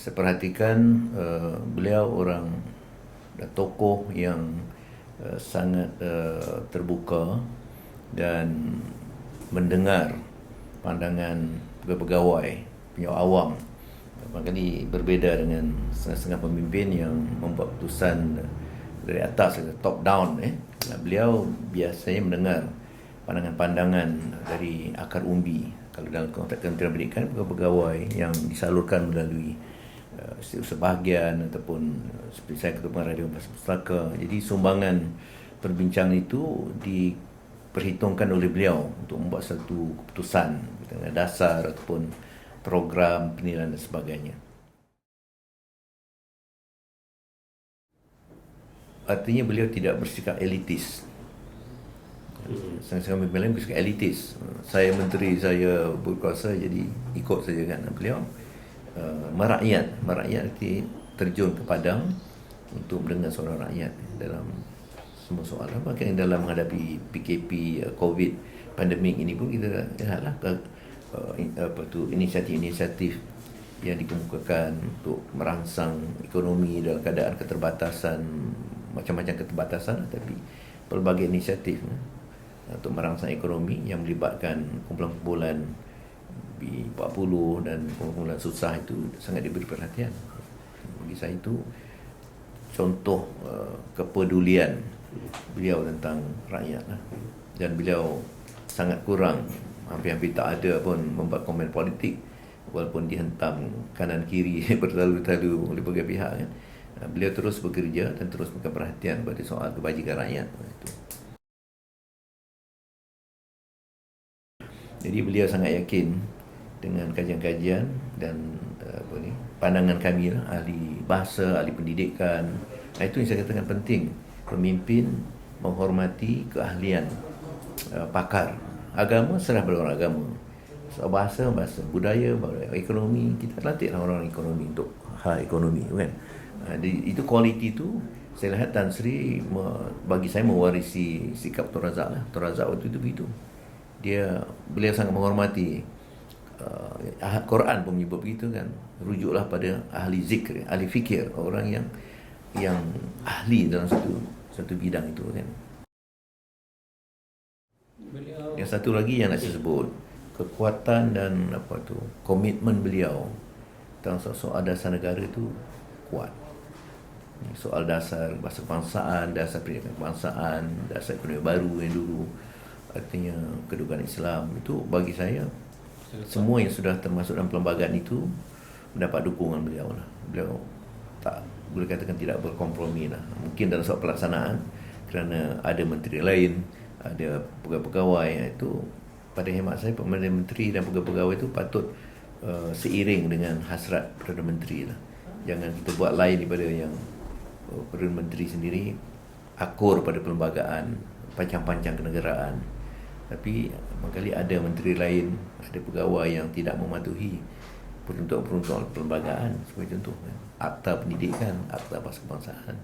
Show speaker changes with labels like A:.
A: saya perhatikan beliau orang tokoh yang sangat terbuka dan mendengar pandangan pegawai punya awam. Barangkali berbeza dengan setengah-setengah pemimpin yang membuat keputusan dari atas, top down. Beliau biasanya mendengar pandangan-pandangan dari akar umbi. Kalau dalam konteks Kementerian Pendidikan, pegawai yang disalurkan melalui sebahagian ataupun seperti saya Ketua Radio Pustaka. Jadi sumbangan perbincangan itu diperhitungkan oleh beliau untuk membuat satu keputusan dasar ataupun program penilaian dan sebagainya. Artinya beliau tidak bersikap elitis. Sangat-sangat pemimpin lain bersikap elitis. Saya menteri, saya berkuasa, jadi ikut saja kan. Beliau merakyat arti terjun ke padang untuk mendengar suara rakyat dalam semua soalan. Bahkan dalam menghadapi PKP, COVID, pandemik ini pun kita lihatlah inisiatif-inisiatif yang dikemukakan untuk merangsang ekonomi dalam keadaan keterbatasan, macam-macam keterbatasan, tapi pelbagai inisiatif untuk merangsang ekonomi yang melibatkan kumpulan-kumpulan B40 dan kumpulan susah itu sangat diberi perhatian. Bagi saya itu contoh kepedulian beliau tentang rakyat. Dan beliau sangat kurang, hampir-hampir tak ada pun membuat komen politik, walaupun dihentam kanan kiri berlalu-lalu oleh berbagai pihak. Beliau terus bekerja dan terus memberikan perhatian pada soal kebajikan rakyat. Jadi beliau sangat yakin dengan kajian-kajian dan pandangan kami lah, ahli bahasa, ahli pendidikan. Itu yang saya katakan penting. Pemimpin menghormati keahlian pakar. Agama serah pada orang agama. Bahasa, budaya, ekonomi, kita latihlah orang ekonomi untuk hal ekonomi kan. Itu kualiti itu saya lihat Tan Sri bagi saya mewarisi sikap Tun Razak lah. Tun Razak waktu itu begitu. Beliau sangat menghormati Quran pun menyebut begitu kan. Rujuklah pada ahli zikr, ahli fikir, orang yang ahli dalam satu bidang itu kan. Yang satu lagi yang nak saya sebut, kekuatan dan komitmen beliau dalam soal dasar negara itu kuat. Soal dasar bahasa kebangsaan, dasar pendidikan kebangsaan, dasar ekonomi baru yang dulu, artinya kedudukan Islam, itu bagi saya semua yang sudah termasuk dalam perlembagaan itu mendapat dukungan beliau lah. Beliau tak boleh katakan tidak berkompromi lah. Mungkin dalam soal pelaksanaan kerana ada menteri lain, ada pegawai-pegawai, itu pada hemat saya Perdana Menteri dan pegawai-pegawai itu patut seiring dengan hasrat Perdana Menteri lah. Jangan kita buat lain daripada yang Perdana Menteri sendiri akur pada perlembagaan, pancang-pancang kenegaraan. Tapi barangkali ada menteri lain, ada pegawai yang tidak mematuhi peruntukan perlembagaan, sebagai contoh Akta Pendidikan, Akta Bahasa Kebangsaan.